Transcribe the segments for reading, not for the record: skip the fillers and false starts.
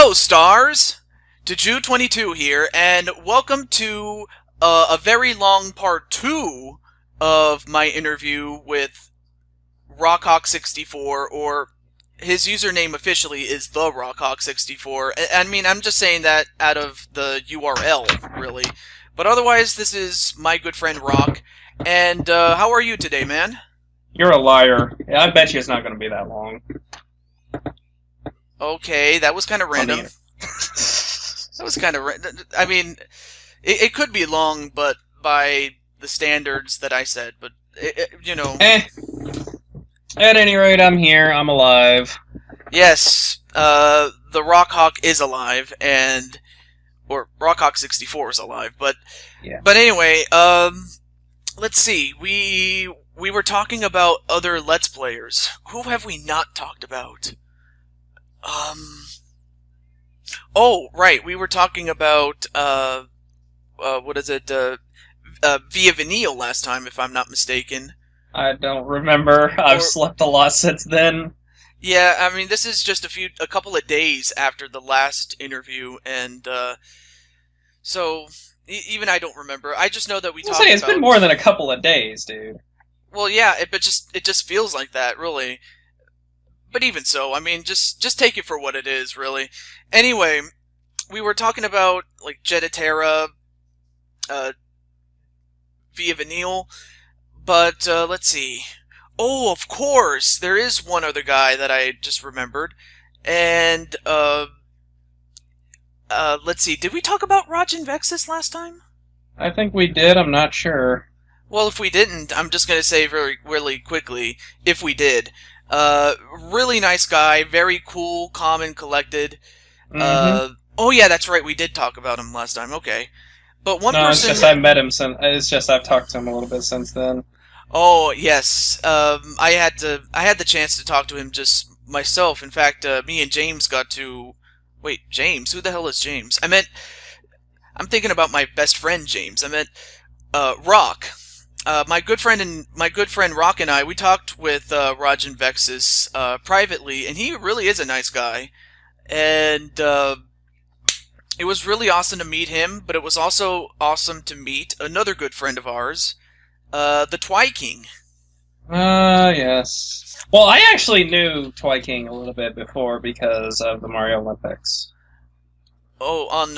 Hello, stars! TehJew22 here, and welcome to a very long part 2 of my interview with RawkHawk64, or his username officially is the RawkHawk64. I mean, I'm just saying that out of the URL, really. But otherwise, this is my good friend Rawk, and how are you today, man? You're a liar. I bet you it's not going to be that long. Okay, that was kind of random. That was kind of I mean, it could be long, but by the standards that I said, but, you know. At any rate, I'm here. I'm alive. Yes, the RawkHawk is alive, or RawkHawk64 is alive, but, yeah. But anyway, let's see, we were talking about other Let's Players. Who have we not talked about? Oh, right, we were talking about, what is it, Via Vinyl last time, if I'm not mistaken. I don't remember. I've slept a lot since then. Yeah, I mean, this is just a couple of days after the last interview, and, so, even I don't remember. I just know that we talked about... It's been more than a couple of days, dude. Well, yeah, it just feels like that, really. But even so, I mean, just take it for what it is, really. Anyway, we were talking about, like, Jeditera, Via Vinyl, but, let's see. Oh, of course, there is one other guy that I just remembered, and, let's see, did we talk about Raijin Vexus last time? I think we did, I'm not sure. Well, if we didn't, I'm just gonna say really quickly, if we did. Really nice guy, very cool, calm, and collected. Oh yeah, that's right, we did talk about him last time, okay. But one person... it's just I met him since... It's just I've talked to him a little bit since then. Oh, yes. I had the chance to talk to him just myself. In fact, me and James got to... Wait, James? Who the hell is James? I'm thinking about my best friend, James. I meant, Rawk. My good friend Rawk and I, we talked with Raijin Vexus privately, and he really is a nice guy. And it was really awesome to meet him, but it was also awesome to meet another good friend of ours, theTwiKing. Yes. Well, I actually knew TehJew22 a little bit before because of the Mario Olympics. Oh, on,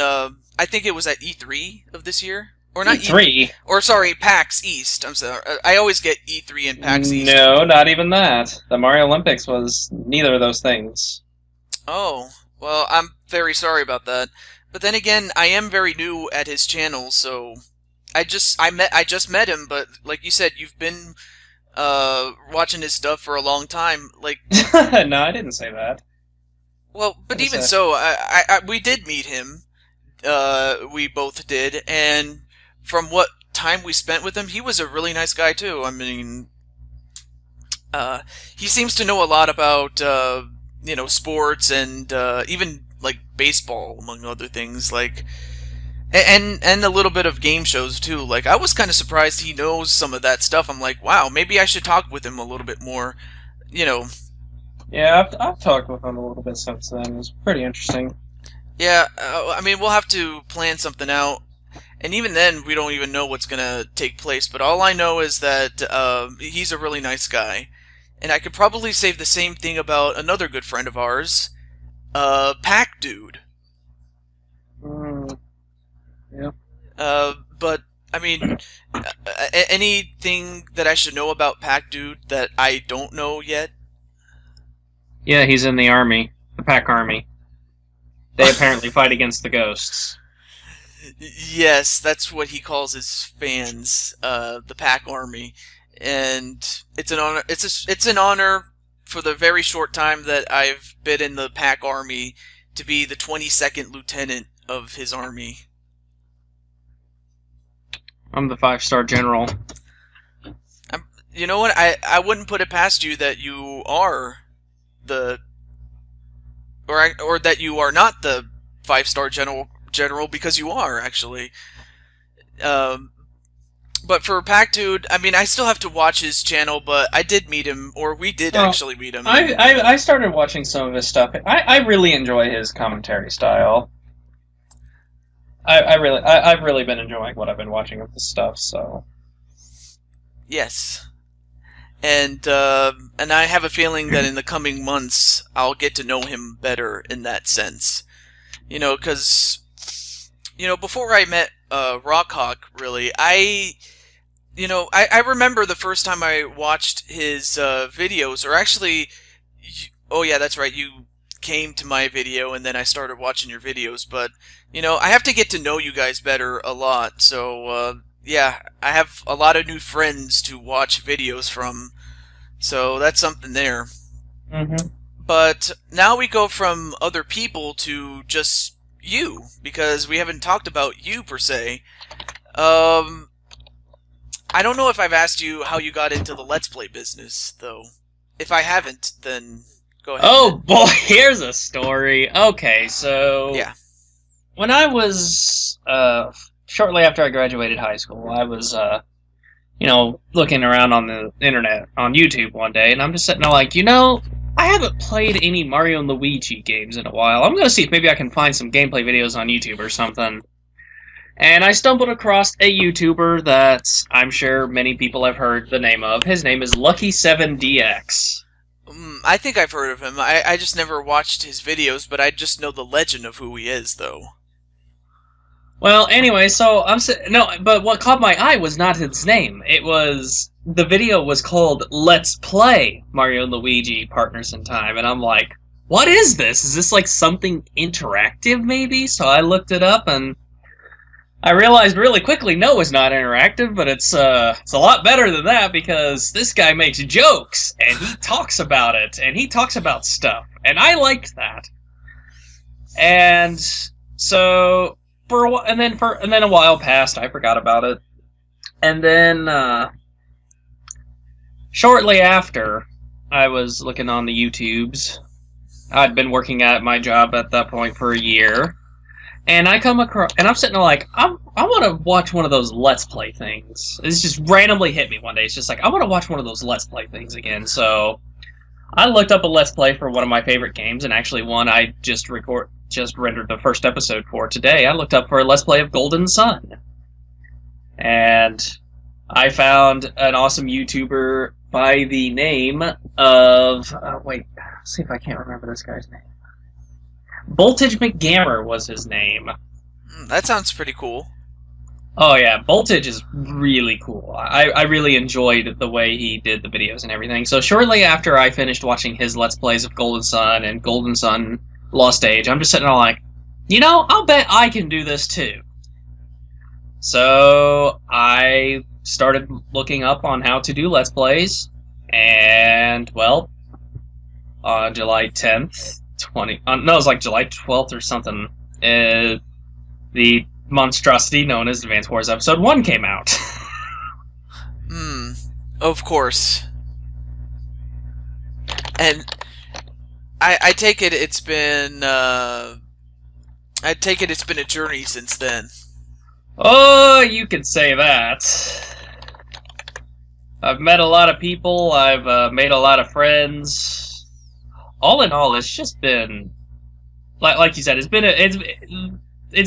I think it was at E3 of this year? Or not E3? Or, sorry, PAX East. I'm sorry. I always get E3 and PAX East. No, not even that. The Mario Olympics was neither of those things. Oh, well, I'm very sorry about that. But then again, I am very new at his channel, so I just met him, but like you said, you've been watching his stuff for a long time. Like No, I didn't say that. Well, but even so, we did meet him. We both did, and from what time we spent with him, he was a really nice guy too. I mean, he seems to know a lot about you know, sports and even like baseball, among other things, like, and a little bit of game shows too. Like, I was kind of surprised he knows some of that stuff. I'm like, wow, maybe I should talk with him a little bit more, you know. Yeah, I've talked with him a little bit since then. It was pretty interesting. Yeah, I mean, we'll have to plan something out, and even then, we don't even know what's gonna take place. But all I know is that he's a really nice guy, and I could probably say the same thing about another good friend of ours, Pac-Dude. Yeah. But I mean, anything that I should know about Pac-Dude that I don't know yet? Yeah, he's in the army, the Pac Army. They apparently fight against the ghosts. Yes, that's what he calls his fans, the Pac Army, and it's an honor. It's an honor for the very short time that I've been in the Pac Army to be the 22nd lieutenant of his army. I'm the 5-star general. You know what? I wouldn't put it past you that you are the, or that you are not the 5-star general, because you are, actually. But for Pac-Dude, I mean, I still have to watch his channel, but I did meet him, or we did Well, actually meet him. I started watching some of his stuff. I really enjoy his commentary style. I've really been enjoying what I've been watching of his stuff. So Yes. And I have a feeling that in the coming months I'll get to know him better in that sense. Because before I met RawkHawk, really, I remember the first time I watched his videos, or actually, oh yeah, that's right, you came to my video and then I started watching your videos. But I have to get to know you guys better a lot. So yeah, I have a lot of new friends to watch videos from. So that's something there. mm-hmm. But now we go from other people to just you, because we haven't talked about you per se. Um, I don't know if I've asked you how you got into the Let's Play business, though. If I haven't, then go ahead. Oh boy, here's a story. Okay, so Yeah. when I was shortly after I graduated high school, I was looking around on the internet on YouTube one day, and I'm just sitting there like, I haven't played any Mario and Luigi games in a while. I'm gonna see if maybe I can find some gameplay videos on YouTube or something. And I stumbled across a YouTuber that I'm sure many people have heard the name of. His name is Lucky7DX. I think I've heard of him. I just never watched his videos, but I just know the legend of who he is, though. Well, anyway, so but what caught my eye was not his name. The video was called Let's Play Mario and Luigi Partners in Time, and I'm like, what is this? Is this like something interactive maybe? So I looked it up and I realized really quickly, no, it's not interactive, but it's a lot better than that, because this guy makes jokes and he talks about it and he talks about stuff, and I liked that. And so for a while, and then a while passed, I forgot about it, and then shortly after, I was looking on the YouTubes. I'd been working at my job at that point for a year. And I come across, and I'm sitting there like, I want to watch one of those Let's Play things. It's just randomly hit me one day. It's just like, I want to watch one of those Let's Play things again. So I looked up a Let's Play for one of my favorite games, and actually one I just rendered the first episode for today. I looked up for a Let's Play of Golden Sun. And I found an awesome YouTuber by the name of, let's see if I can't remember this guy's name. Voltage McGammer was his name. That sounds pretty cool. Oh yeah, Voltage is really cool. I really enjoyed the way he did the videos and everything. So shortly after I finished watching his Let's Plays of Golden Sun and Golden Sun Lost Age, I'm just sitting there like, I'll bet I can do this too. So I started looking up on how to do Let's Plays, and well, on July 10th, it was like July 12th or something, the monstrosity known as Advance Wars Episode 1 came out. Of course. And I take it it's been a journey since then. Oh, you could say that. I've met a lot of people, I've made a lot of friends. All in all, it's just been, like you said, it's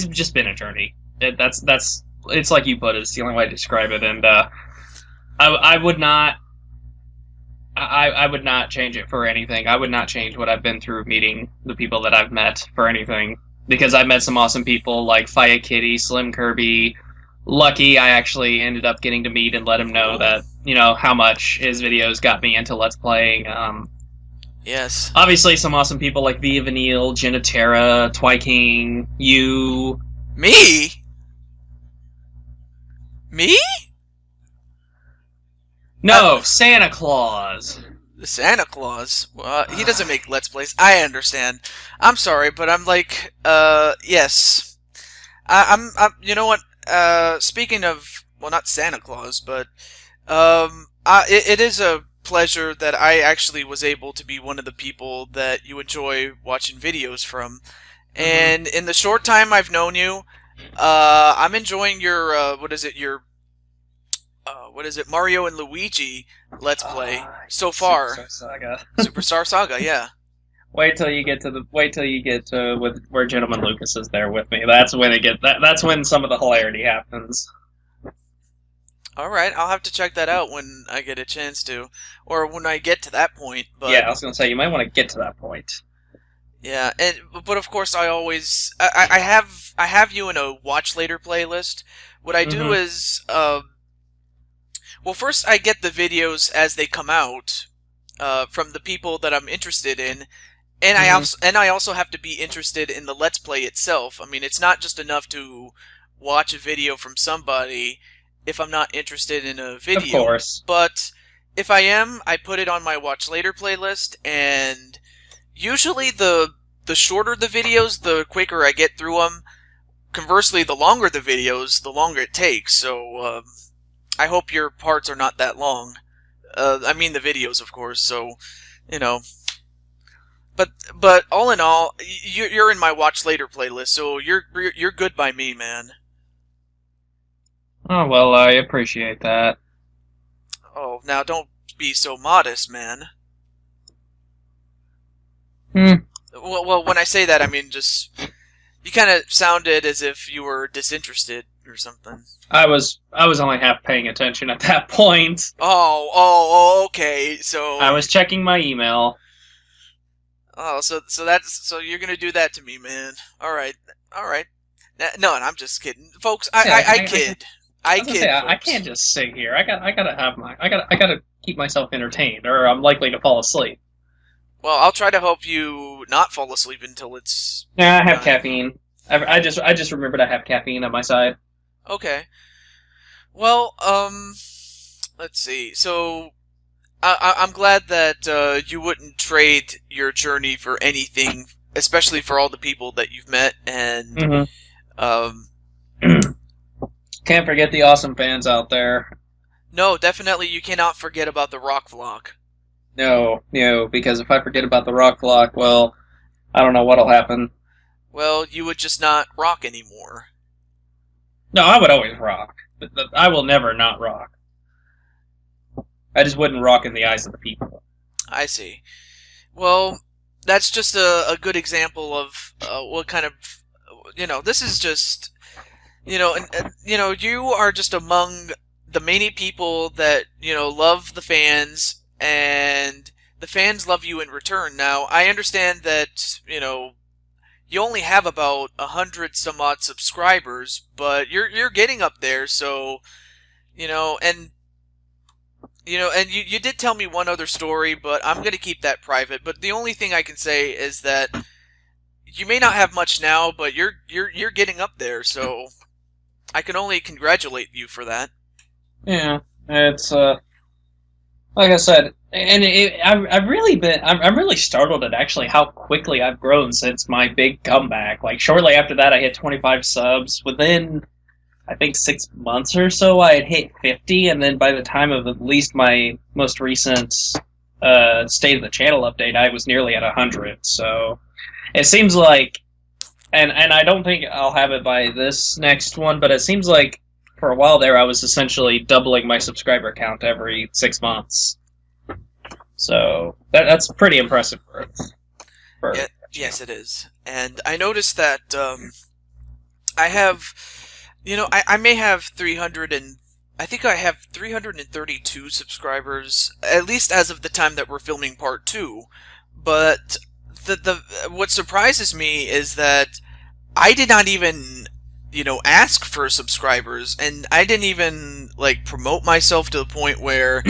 just been a journey. It's like you put it. It's the only way to describe it. And I would not change it for anything. I would not change what I've been through meeting the people that I've met for anything, because I've met some awesome people like Fire Kitty, Slim Kirby, Lucky. I actually ended up getting to meet and let him know that how much his videos got me into Let's Playing. Yes. Obviously, some awesome people like Via Vanille, Genitera, TwiKing, you. Me? Me? No, Santa Claus. Santa Claus? Well, he doesn't make Let's Plays. I understand. I'm sorry, but I'm like, yes. I'm you know what? Speaking of, well, not Santa Claus, but, it is a pleasure that I actually was able to be one of the people that you enjoy watching videos from. And in the short time I've known you, I'm enjoying your what is it? Mario and Luigi Let's Play so far. Superstar Saga. Superstar Saga, yeah. Wait till you get to with where Gentleman Lucas is there with me. That's when that's when some of the hilarity happens. All right, I'll have to check that out when I get a chance to, or when I get to that point. But yeah, I was gonna say you might want to get to that point. Yeah, but of course I have you in a watch later playlist. What I do is well, first I get the videos as they come out from the people that I'm interested in, and I also have to be interested in the Let's Play itself. I mean, it's not just enough to watch a video from somebody if I'm not interested in a video. Of course. But if I am, I put it on my watch later playlist, and usually the shorter the videos, the quicker I get through them. Conversely, the longer the videos, the longer it takes. So I hope your parts are not that long. I mean the videos, of course. So, you know. But all in all, you're in my watch later playlist, so you're good by me, man. Oh, well, I appreciate that. Oh, now don't be so modest, man. Well, when I say that, I mean just... You kind of sounded as if you were disinterested or something. I was only half paying attention at that point. Oh, okay, so... I was checking my email. Oh, so you're gonna do that to me, man. All right. No, I'm just kidding, folks. I kid. I kid. I can't just sit here. I gotta keep myself entertained, or I'm likely to fall asleep. Well, I'll try to help you not fall asleep until it's. Yeah, I have caffeine. I just remembered I have caffeine on my side. Okay. Well, let's see. So, I'm glad that you wouldn't trade your journey for anything, especially for all the people that you've met, and Can't forget the awesome fans out there. No, definitely you cannot forget about the Rawk Flawk. No, because if I forget about the Rawk Flawk, well, I don't know what'll happen. Well, you would just not rock anymore. No, I would always rock. I will never not rock. I just wouldn't rock in the eyes of the people. I see. Well, that's just a good example of what kind of... this is just... and you are just among the many people that, love the fans, and the fans love you in return. Now, I understand that, you only have about 100 some odd subscribers, but you're getting up there, so, and you did tell me one other story, but I'm going to keep that private. But the only thing I can say is that you may not have much now, but you're getting up there, so I can only congratulate you for that. Yeah, it's like I said, and I'm really startled at actually how quickly I've grown since my big comeback. Like shortly after that, I hit 25 subs. Within, I think, 6 months or so, I had hit 50, and then by the time of at least my most recent State of the Channel update, I was nearly at 100. So it seems like, and I don't think I'll have it by this next one, but it seems like for a while there I was essentially doubling my subscriber count every 6 months. So that's pretty impressive for yeah, yes, it is. And I noticed that I have, I may have 300 and I think I have 332 subscribers, at least as of the time that we're filming part 2. But what surprises me is that I did not even, ask for subscribers, and I didn't even, promote myself to the point where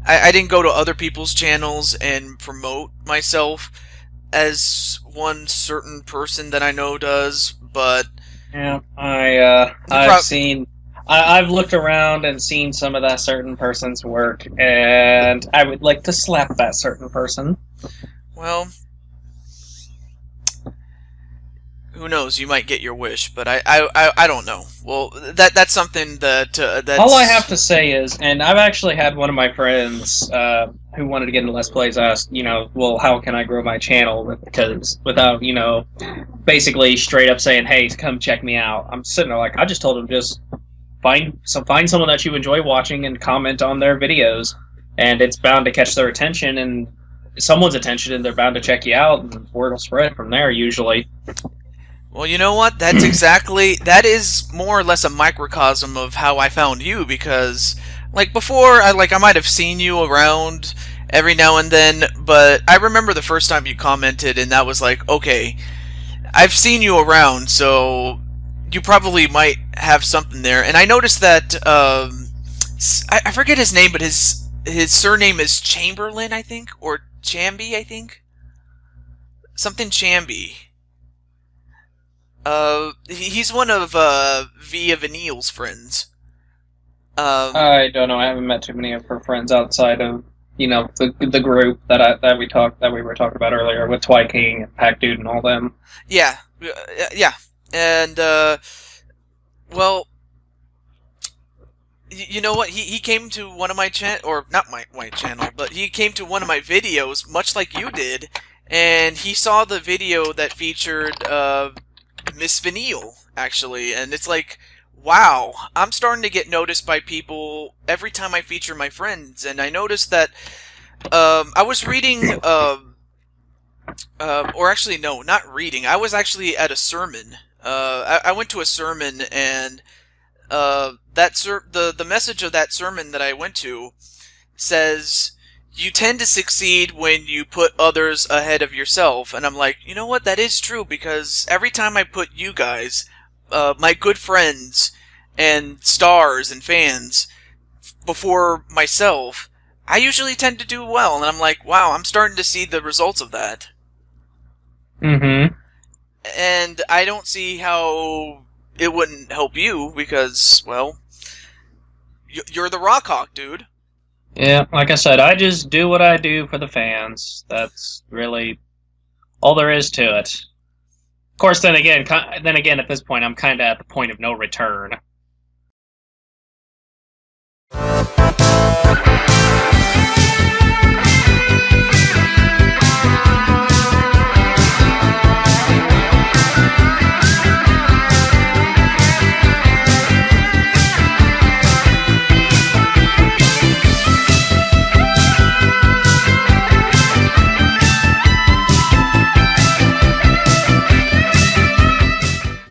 I didn't go to other people's channels and promote myself as one certain person that I know does, but... Yeah, I've looked around and seen some of that certain person's work, and I would like to slap that certain person. Well, who knows? You might get your wish, but I don't know. Well, that's something that's... All I have to say is, and I've actually had one of my friends who wanted to get into Let's Plays ask, well, how can I grow my channel without, basically straight up saying, hey, come check me out. I'm sitting there like, I just told him just find someone that you enjoy watching and comment on their videos, and it's bound to catch their attention and someone's attention, and they're bound to check you out, and word will spread from there usually. Well, you know what? That is more or less a microcosm of how I found you, because like before, I might have seen you around every now and then, but I remember the first time you commented, and that was like, okay, I've seen you around, so you probably might have something there. And I noticed that I forget his name, but his surname is Chamberlain, I think, or Chamby, I think, something Chamby. He's one of Via Vanille's friends. I don't know. I haven't met too many of her friends outside of the group that we were talking about earlier with TwiKing and Pac-Dude and all them. Yeah, yeah, and well, you know what? He came to one of my or not my channel, but he came to one of my videos, much like you did, and he saw the video that featured Miss Vanille, actually, and it's like, wow, I'm starting to get noticed by people every time I feature my friends, and I noticed that I was reading, or actually, no, not reading, I was actually at a sermon. I went to a sermon, and the message of that sermon that I went to says, you tend to succeed when you put others ahead of yourself. And I'm like, you know what, that is true, because every time I put you guys, my good friends and stars and fans, before myself, I usually tend to do well. And I'm like, wow, I'm starting to see the results of that. Mm-hmm. And I don't see how it wouldn't help you, because, well, you're the RawkHawk, dude. Yeah, like I said, I just do what I do for the fans. That's really all there is to it. Of course, then again, at this point, I'm kind of at the point of no return.